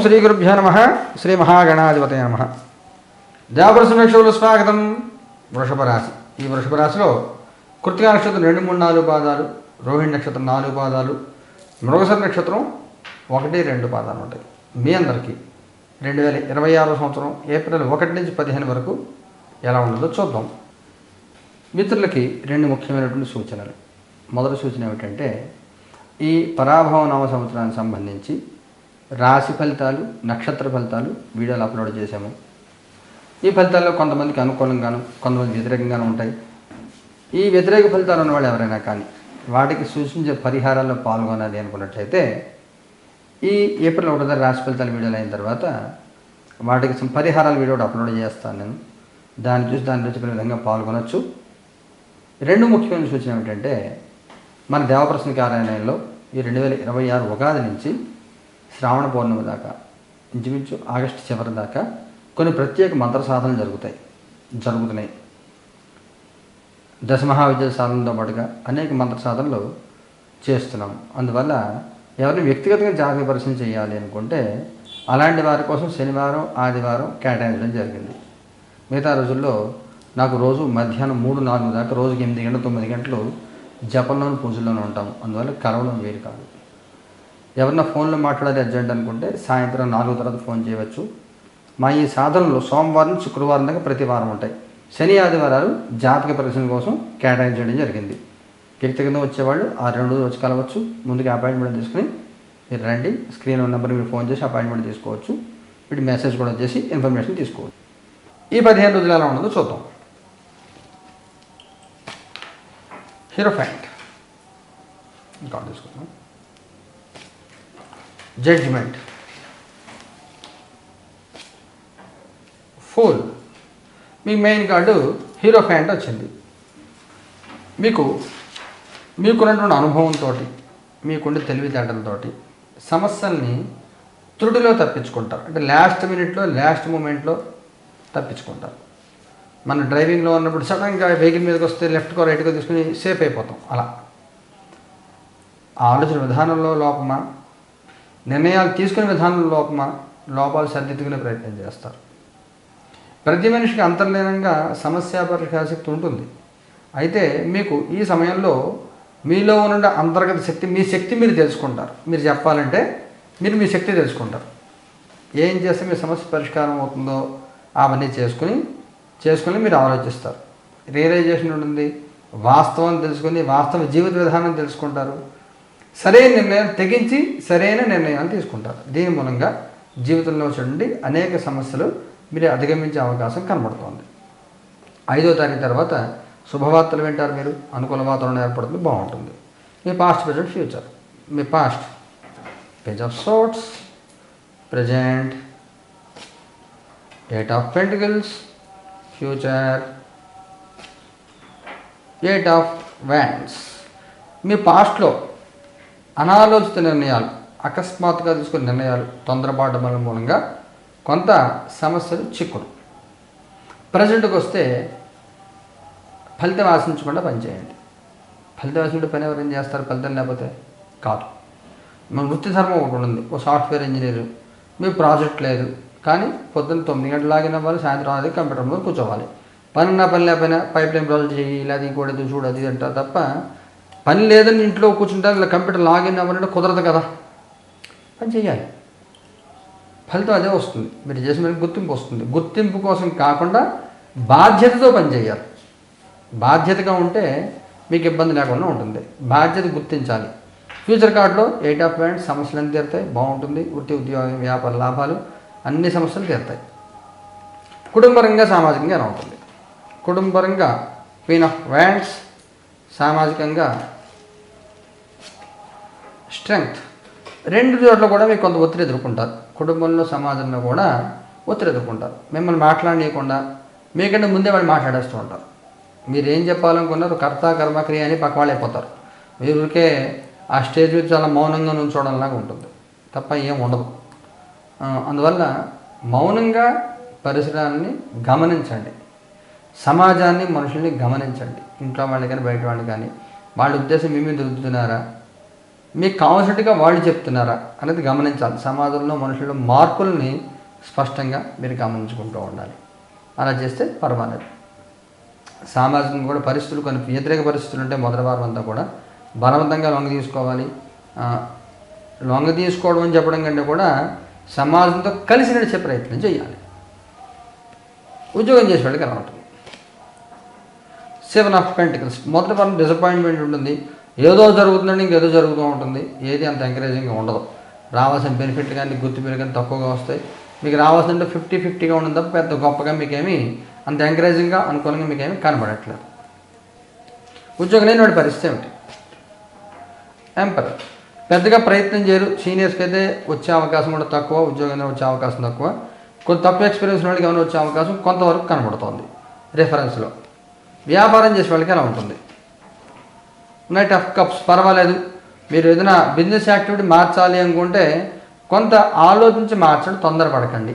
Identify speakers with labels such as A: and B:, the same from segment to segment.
A: శ్రీ గురుభ్యో నమ. శ్రీ మహాగణాధిపతయ నమ. దేవపురుష వీక్షకులు స్వాగతం. వృషభ రాశి. ఈ వృషభ రాశిలో కృత్తికా నక్షత్రం 2, 3, 4 పాదాలు, రోహిణి నక్షత్రం 4 పాదాలు, మృగశిర నక్షత్రం 1, 2 పాదాలు ఉంటాయి. మీ అందరికీ 2026 సంవత్సరం ఏప్రిల్ 1 నుంచి 15 వరకు ఎలా ఉండదో చూద్దాం. మిత్రులకి 2 ముఖ్యమైనటువంటి సూచనలు. మొదటి సూచన ఏమిటంటే, ఈ పరాభవ నామ సంవత్సరానికి సంబంధించి రాశి ఫలితాలు, నక్షత్ర ఫలితాలు వీడియోలు అప్లోడ్ చేశాము. ఈ ఫలితాల్లో కొంతమందికి అనుకూలంగాను, కొంతమంది వ్యతిరేకంగాను ఉంటాయి. ఈ వ్యతిరేక ఫలితాలు ఉన్న వాళ్ళు ఎవరైనా కానీ వాటికి సూచించే పరిహారాల్లో పాల్గొనాలి అనుకున్నట్లయితే ఈ ఏప్రిల్ 1 రాశి ఫలితాల వీడియోలు అయిన తర్వాత వాటికి పరిహారాల వీడియో అప్లోడ్ చేస్తాను నేను. దాన్ని చూసి చెప్పిన విధంగా పాల్గొనవచ్చు. 2 ముఖ్యమైన సూచన ఏమిటంటే, మన దేవప్రసన్న కార్యాలయంలో ఈ 2026 ఉగాది నుంచి శ్రావణ పౌర్ణమి దాకా, ఇంచుమించు ఆగస్టు చివరి దాకా కొన్ని ప్రత్యేక మంత్ర సాధనలు జరుగుతున్నాయి. దశమహావిద్య సాధనతో పాటుగా అనేక మంత్ర సాధనలు చేస్తున్నాం. అందువల్ల ఎవరిని వ్యక్తిగతంగా జాతక పరిశీలన చేయాలి అనుకుంటే అలాంటి వారి కోసం శనివారం, ఆదివారం కేటాయించడం జరిగింది. మిగతా రోజుల్లో నాకు రోజు మధ్యాహ్నం 3, 4 దాకా రోజుకి 8 గంటలు, 9 గంటలు జపంలోను, పూజల్లోనూ ఉంటాము. అందువల్ల కలవడం వేరు కాదు. ఎవరన్నా ఫోన్లో మాట్లాడాలి అర్జెంట్ అనుకుంటే సాయంత్రం 4 తర్వాత ఫోన్ చేయవచ్చు. మా ఈ సాధనలు సోమవారం నుంచి శుక్రవారం దాకా ప్రతి వారం ఉంటాయి. శని, ఆదివారాలు జాతక పరిశీలన కోసం కేటాయించడం జరిగింది. వ్యక్తిగతంగా వచ్చేవాళ్ళు ఆ 2 రోజులు వచ్చి కలవచ్చు. ముందుగా అపాయింట్మెంట్ తీసుకుని మీరు రండి. స్క్రీన్ నెంబర్ మీరు ఫోన్ చేసి అపాయింట్మెంట్ తీసుకోవచ్చు. వీటి మెసేజ్ కూడా చేసి ఇన్ఫర్మేషన్ తీసుకోవచ్చు. ఈ 15 రోజులు ఎలా ఉండదో చూద్దాం. హీరోఫాంట్ ఇంకా తీసుకుందాం. Judgement, fool. మీ మెయిన్ కార్డు హీరోఫాంట్ వచ్చింది. మీకున్నటువంటి అనుభవంతో, మీకుండే తెలివితేటలతో సమస్యల్ని త్రుటిలో తప్పించుకుంటారు. అంటే లాస్ట్ మినిట్లో, లాస్ట్ మూమెంట్లో తప్పించుకుంటారు. మన డ్రైవింగ్లో ఉన్నప్పుడు సడన్గా వెహికల్ మీదకి వస్తే లెఫ్ట్కో రైట్కో తీసుకుని సేఫ్ అయిపోతాం. అలా ఆలోచన విధానంలో లోపమా, నిర్ణయాలు తీసుకునే విధానంలో లోపాలు సరిదిద్దుకునే ప్రయత్నం చేస్తారు. ప్రతి మనిషికి అంతర్లీనంగా సమస్య పరిష్కారశక్తి ఉంటుంది. అయితే మీకు ఈ సమయంలో మీలో ఉన్న అంతర్గత శక్తి, మీ శక్తి మీరు తెలుసుకుంటారు. మీరు చెప్పాలంటే మీరు మీ శక్తి తెలుసుకుంటారు. ఏం చేస్తే మీ సమస్య పరిష్కారం అవుతుందో అవన్నీ చేసుకుని మీరు ఆలోచిస్తారు. రియలైజేషన్ ఉంటుంది. వాస్తవం తెలుసుకుని వాస్తవ జీవిత విధానం తెలుసుకుంటారు. సరైన నిర్ణయాలు తెగించి సరైన నిర్ణయాలు తీసుకుంటారు. దీని మూలంగా జీవితంలో చూడండి అనేక సమస్యలు మీరు అధిగమించే అవకాశం కనబడుతోంది. 5వ తారీఖు తర్వాత శుభవార్తలు వింటారు. మీరు అనుకూల వాతావరణం ఏర్పడుతుంది, బాగుంటుంది. మీ పాస్ట్, ప్రజెంట్, ఫ్యూచర్. మీ past page of swords, present 8 of pentacles, future 8 of wands. మీ పాస్ట్లో అనాలోచిత నిర్ణయాలు, అకస్మాత్తుగా తీసుకునే నిర్ణయాలు, తొందరపాటు మూలంగా కొంత సమస్యలు చిక్కుడు. ప్రజెంట్కి వస్తే ఫలితం ఆశించకుండా పనిచేయండి. ఫలితం ఆశించే పని ఎవరు ఏం చేస్తారు? ఫలితం లేకపోతే కాదు. మన వృత్తి ధర్మం ఒకటి ఉంది. ఒక సాఫ్ట్వేర్ ఇంజనీరు, మీ ప్రాజెక్ట్ లేదు కానీ పొద్దున్న 9 గంటలు లాగిన్ అవ్వాలి, సాయంత్రం 6 కంప్యూటర్ ముందు కూర్చోవాలి. పని లేకపోయినా పైప్ లైన్ ప్రాజెక్ట్ చేయి, లేదా ఇంకోటి చూడదు అంటారు తప్ప పని లేదని ఇంట్లో కూర్చుంటారు. ఇలా కంప్యూటర్ లాగిన్ అవ్వాలంటే కుదరదు కదా. పని చేయాలి. ఫలితం అదే వస్తుంది. మీరు చేసిన గుర్తింపు వస్తుంది. గుర్తింపు కోసం కాకుండా బాధ్యతతో పనిచేయాలి. బాధ్యతగా ఉంటే మీకు ఇబ్బంది లేకుండా ఉంటుంది. బాధ్యత గుర్తించాలి. ఫ్యూచర్ కార్డులో 8 ఆఫ్ వ్యాండ్స్, సమస్యలు అన్నీ తీరుతాయి, బాగుంటుంది. వృత్తి, ఉద్యోగం, వ్యాపార లాభాలు, అన్ని సమస్యలు తీరుతాయి. కుటుంబపరంగా, సామాజికంగా ఎలా ఉంటుంది? కుటుంబపరంగా క్వీన్ ఆఫ్ వ్యాండ్స్, సామాజికంగా స్ట్రెంగ్త్. 2 చోట్ల కూడా మీకు కొంత ఒత్తిడి ఎదుర్కొంటారు. కుటుంబంలో, సమాజంలో కూడా ఒత్తిడి ఎదుర్కొంటారు. మిమ్మల్ని మాట్లాడనీయకుండా మీకంటే ముందే వాళ్ళు మాట్లాడేస్తూ ఉంటారు. మీరు ఏం చెప్పాలనుకున్నారు, కర్త కర్మ క్రియ అని పక్క వాళ్ళు అయిపోతారు. మీరుకే ఆ స్టేజ్ మీద చాలా మౌనంగా నుంచోవడంలాగా ఉంటుంది తప్ప ఏం ఉండదు. అందువల్ల మౌనంగా పరిసరాలని గమనించండి. సమాజాన్ని, మనుషుల్ని గమనించండి. ఇంట్లో వాళ్ళు కానీ బయట వాళ్ళు కానీ వాళ్ళ ఉద్దేశం మీ మీద రుద్దుతున్నారా, మీకు కావాల్సినట్టుగా వాళ్ళు చెప్తున్నారా అనేది గమనించాలి. సమాజంలో మనుషుల్లో మార్పుల్ని స్పష్టంగా మీరు గమనించుకుంటూ ఉండాలి. అలా చేస్తే పర్వాలేదు. సామాజికంగా కూడా పరిస్థితులు కొన్ని వ్యతిరేక పరిస్థితులు ఉంటే మొదటి వారం అంతా కూడా బలవంతంగా లొంగ తీసుకోవాలి. లొంగ తీసుకోవడం అని చెప్పడం కంటే కూడా సమాజంతో కలిసి నడిచే ప్రయత్నం చేయాలి. ఉద్యోగం చేసే వాళ్ళకి ఎలా ఉంటుంది? 7 ఆఫ్ పెంటికల్స్. మొదటి వారం డిసప్పాయింట్మెంట్ ఉంటుంది. ఏదో జరుగుతుందండి, ఇంకేదో జరుగుతూ ఉంటుంది. ఏది అంత ఎంకరేజింగ్గా ఉండదు. రావాల్సిన బెనిఫిట్లు కానీ గుర్తింపులు కానీ తక్కువగా వస్తాయి. మీకు రావాల్సిందంటే 50-50గా ఉండడం తప్ప పెద్ద గొప్పగా మీకేమీ అంత ఎంకరేజింగ్గా అనుకూలంగా మీకేమీ కనబడట్లేదు. ఉద్యోగం లేని వాడి పరిస్థితి ఏమిటి? ఎంపరర్. పెద్దగా ప్రయత్నం చేయరు. సీనియర్స్కి అయితే వచ్చే అవకాశం కూడా తక్కువ, ఉద్యోగం వచ్చే అవకాశం తక్కువ. కొంత తక్కువ ఎక్స్పీరియన్స్ వాళ్ళకి ఏమైనా వచ్చే అవకాశం కొంతవరకు కనబడుతోంది రిఫరెన్స్లో. వ్యాపారం చేసే వాళ్ళకి ఎలా ఉంటుంది? Knight of cups. పర్వాలేదు. మీరు ఏదైనా బిజినెస్ యాక్టివిటీ మార్చాలి అనుకుంటే కొంత ఆలోచించి మార్చండి, తొందరపడకండి.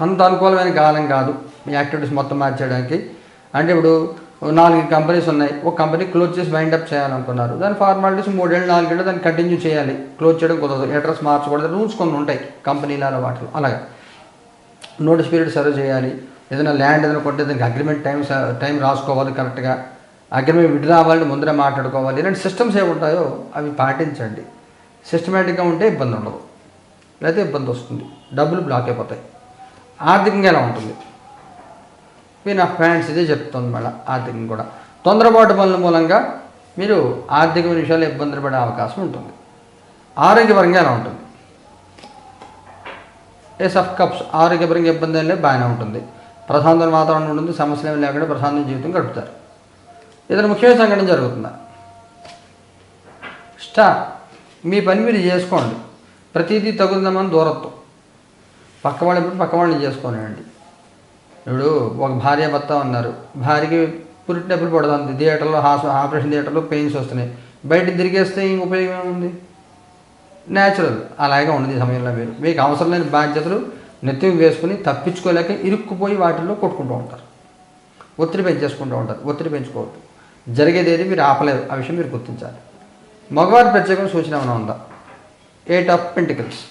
A: అంత అనుకూలమైన కాలం కాదు మీ యాక్టివిటీస్ మొత్తం మార్చేయడానికి. అంటే ఇప్పుడు 4 కంపెనీస్ ఉన్నాయి. ఒక కంపెనీ క్లోజ్ చేసి వైండప్ చేయాలనుకున్నారు. దాని ఫార్మాలిటీస్ 3 ఏళ్ళు 4 ఏళ్ళు దాన్ని కంటిన్యూ చేయాలి. క్లోజ్ చేయడం కుదరదు. అడ్రస్ మార్చకూడదు. రూల్స్ కొన్ని ఉంటాయి కంపెనీలలో వాటిలో. అలాగే నోటీస్ పీరియడ్ సర్వ్ చేయాలి. ఏదైనా ల్యాండ్ ఏదైనా కొంటే దానికి అగ్రిమెంట్ టైం రాసుకోవాలి కరెక్ట్గా. అగ్రిమెంట్ విడ్రా అవ్వాలంటే ముందరే మాట్లాడుకోవాలి. ఇలాంటి సిస్టమ్స్ ఏమి ఉంటాయో అవి పాటించండి. సిస్టమేటిక్గా ఉంటే ఇబ్బంది ఉండదు, లేకపోతే ఇబ్బంది వస్తుంది. డబ్బులు బ్లాక్ అయిపోతాయి. ఆర్థికంగా ఎలా ఉంటుంది? నా ఫ్యాన్స్ ఇదే చెప్తుంది. మళ్ళీ ఆర్థికంగా కూడా తొందరపాటు పనుల మూలంగా మీరు ఆర్థికమైన విషయాలు ఇబ్బందులు పడే అవకాశం ఉంటుంది. ఆరోగ్యపరంగా ఎలా ఉంటుంది? Ace of cups. ఆరోగ్యపరంగా ఇబ్బంది లేదు, బాగానే ఉంటుంది. ప్రశాంతమైన వాతావరణం ఉంటుంది. సమస్యలు ఏమి లేకుండా ప్రశాంత జీవితం గడుపుతారు. ఏదైనా ముఖ్యమైన సంఘటన జరుగుతుందా? స్టార్. మీ పని మీరు చేసుకోండి. ప్రతిదీ తగులుదామని దూరత్వం. పక్క వాళ్ళని చేసుకోనివ్వండి. ఇప్పుడు ఒక భార్య భర్త ఉన్నారు. భార్యకి పురిటినొప్పులు పడుతుంది. థియేటర్లో ఆపరేషన్ థియేటర్లో పెయిన్స్ వస్తున్నాయి. బయట తిరిగేస్తే ఇంక ఉపయోగం ఏముంది? న్యాచురల్. అలాగే ఉన్నది ఈ సమయంలో మీకు అవసరం లేని బాధ్యతలు నెత్తికి వేసుకుని తప్పించుకోలేక ఇరుక్కుపోయి వాటిల్లో కొట్టుకుంటూ ఉంటారు. ఒత్తిడి పెంచేసుకుంటూ ఉంటారు. ఒత్తిడి పెంచుకోవద్దు. జరిగేది ఏది మీరు ఆపలేరు. ఆ విషయం మీరు గుర్తించాలి. మగవారి ప్రత్యేకమైన సూచన ఏమైనా ఉందా? 8 ఆఫ్ పెంటికల్స్.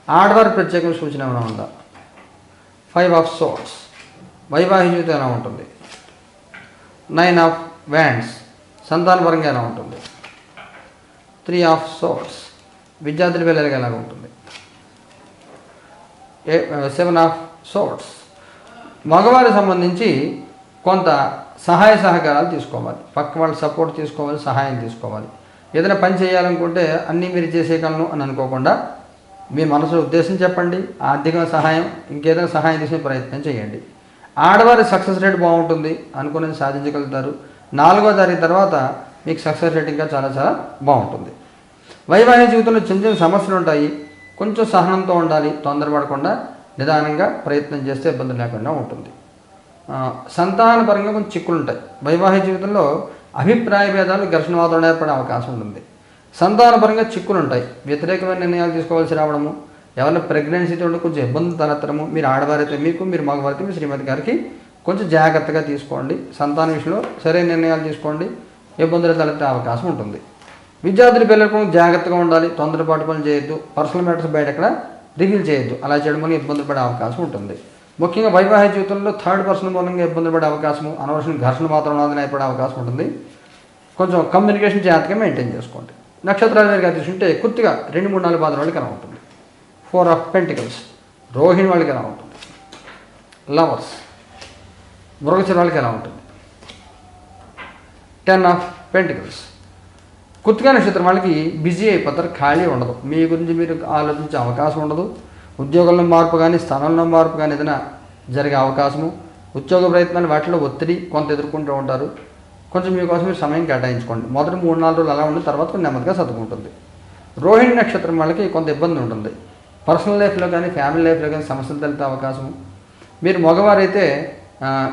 A: ఆడవారి ప్రత్యేకమైన సూచన ఏమైనా ఉందా? 5 ఆఫ్ సోర్డ్స్. వైవాహిక జీవితం ఎలా ఉంటుంది? 9 ఆఫ్ వ్యాండ్స్. సంతానపరంగా ఎలా ఉంటుంది? 3 ఆఫ్ సోర్డ్స్. విద్యార్థుల పిల్లలకి ఎలా ఉంటుంది? 7 ఆఫ్ సోర్డ్స్. మగవారికి సంబంధించి కొంత సహాయ సహకారాలు తీసుకోవాలి. పక్క వాళ్ళ సపోర్ట్ తీసుకోవాలి, సహాయం తీసుకోవాలి. ఏదైనా పని చేయాలనుకుంటే అన్నీ మీరు చేసేయగలను అని అనుకోకుండా మీ మనసులో ఉద్దేశం చెప్పండి. ఆర్థిక సహాయం, ఇంకేదైనా సహాయం చేసే ప్రయత్నం చేయండి. ఆడవారి సక్సెస్ రేట్ బాగుంటుంది. అనుకున్నది సాధించగలుగుతారు. 4వ తారీఖు తర్వాత మీకు సక్సెస్ రేట్ ఇంకా చాలా చాలా బాగుంటుంది. వైవాహిక జీవితంలో చిన్న చిన్న సమస్యలు ఉంటాయి. కొంచెం సహనంతో ఉండాలి. తొందరపడకుండా నిదానంగా ప్రయత్నం చేస్తే ఇబ్బంది లేకుండా ఉంటుంది. సంతానపరంగా కొంచెం చిక్కులు ఉంటాయి. వైవాహిక జీవితంలో అభిప్రాయ భేదాలు, ఘర్షణ వాతావరణం ఏర్పడే అవకాశం ఉంటుంది. సంతానపరంగా చిక్కులు ఉంటాయి. వ్యతిరేకమైన నిర్ణయాలు తీసుకోవాల్సి రావడము, ఎవరైనా ప్రెగ్నెన్సీతో కొంచెం ఇబ్బంది తలెత్తడము, మీరు ఆడవారైతే మీకు, మీరు మగవారైతే మీ శ్రీమతి గారికి కొంచెం జాగ్రత్తగా తీసుకోండి. సంతాన విషయంలో సరైన నిర్ణయాలు తీసుకోండి. ఇబ్బందులు తలెత్తే అవకాశం ఉంటుంది. విద్యార్థుల పిల్లలకు జాగ్రత్తగా ఉండాలి. తొందరపాటు పనులు చేయొద్దు. పర్సనల్ మ్యాటర్స్ బయట ఎక్కడ రివీల్ చేయొద్దు. అలా చేయడం వల్ల ఇబ్బందులు పడే అవకాశం ఉంటుంది. ముఖ్యంగా వైవాహిక జీవితంలో థర్డ్ పర్సన్ మూలంగా ఇబ్బందులు పడే అవకాశము, అనవసరం ఘర్షణ వాతావరణాలు ఏర్పడే అవకాశం ఉంటుంది. కొంచెం కమ్యూనికేషన్ జాగ్రత్తగా మెయింటైన్ చేసుకోండి. నక్షత్రాల వారిగా తీసుకుంటే కొద్దిగా 2, 3, 4 పాదాల వాళ్ళకి ఎలా ఉంటుంది? 4 ఆఫ్ పెంటికల్స్. రోహిణి వాళ్ళకి ఎలా ఉంటుంది? లవర్స్. మృగశిర వాళ్ళకి ఎలా ఉంటుంది? 10 ఆఫ్ పెంటికల్స్. కృత్తికా నక్షత్రం వాళ్ళకి బిజీ అయిపోతారు. ఖాళీ ఉండదు. మీ గురించి మీరు ఆలోచించే అవకాశం ఉండదు. ఉద్యోగంలో మార్పు కానీ, స్థానంలో మార్పు కానీ ఏదైనా జరిగే అవకాశము, ఉద్యోగ ప్రయత్నాలు వాటిలో ఒత్తిడి కొంత ఎదుర్కొంటూ ఉంటారు. కొంచెం మీకోసం మీరు సమయం కేటాయించుకోండి. మొదటి 3-4 రోజులు అలా ఉండి తర్వాత నెమ్మదిగా సర్దుకుంటుంది. రోహిణి నక్షత్రం వాళ్ళకి కొంత ఇబ్బంది ఉంటుంది. పర్సనల్ లైఫ్లో కానీ, ఫ్యామిలీ లైఫ్లో కానీ సమస్యలు తెలిసే అవకాశము. మీరు మగవారైతే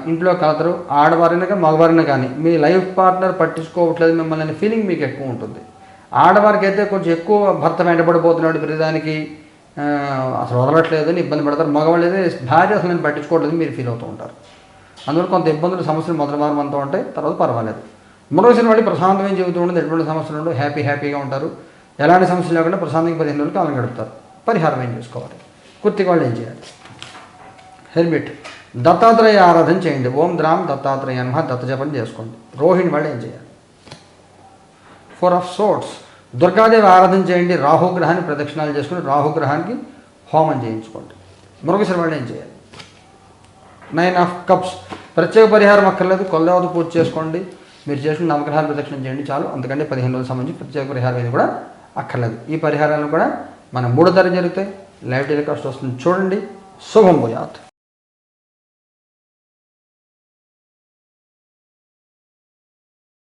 A: ఇంట్లో కలతరు. ఆడవారైనా కానీ మగవారైనా కానీ మీ లైఫ్ పార్ట్నర్ పట్టించుకోవట్లేదు మిమ్మల్ని అనే ఫీలింగ్ మీకు ఎక్కువ ఉంటుంది. ఆడవారికి అయితే కొంచెం ఎక్కువ భర్త వెంటబడిపోతున్నాడు ప్రతిదానికి, అసలు వదలట్లేదు అని ఇబ్బంది పడతారు. మగవాళ్ళు అయితే భార్య అసలు నేను పట్టించుకోవట్లేదు మీరు ఫీల్ అవుతూ ఉంటారు. అందువల్ల కొంత ఇబ్బందులు, సమస్యలు మొదటి వారం అంతా ఉంటాయి. తర్వాత పర్వాలేదు. మృగశిర వాళ్ళు ప్రశాంతమైన జీవితం ఉండదు, ఎటువంటి సమస్యలు ఉండవు, హ్యాపీగా ఉంటారు. ఎలాంటి సమస్యలు లేకుండా ప్రశాంతంగా 15 రోజులు కాలం గడుపుతారు. పరిహారం ఏం చేసుకోవాలి? కృత్తిక వాళ్ళు ఏం చేయాలి? హెల్మెట్ దత్తాత్రేయ ఆరాధన చేయండి. ఓం ద్రాం దత్తాత్రేయ నమః దత్త జపం చేసుకోండి. రోహిణి వాళ్ళు ఏం చేయాలి? 4 ఆఫ్ సోర్డ్స్ దుర్గాదేవి ఆరాధన చేయండి. రాహుగ్రహాన్ని ప్రదక్షిణాలు చేసుకుని రాహుగ్రహానికి హోమం చేయించుకోండి. మృగశిర వాళ్ళు ఏం చేయాలి? 9 ఆఫ్ కప్స్ ప్రత్యేక పరిహారం అక్కర్లేదు, కొల్లవత పూజ చేసుకోండి. మీరు చేసిన నవగ్రహాలు ప్రదక్షిణం చేయండి చాలు. అందుకంటే 15 రోజుల సంబంధించి ప్రత్యేక పరిహారం అనేది కూడా అక్కర్లేదు. ఈ పరిహారాలను కూడా మన 3 తారీఖు జరుగుతాయి. లైవ్ టెలికాస్ట్ వస్తుంది, చూడండి. శుభం భూయాత్.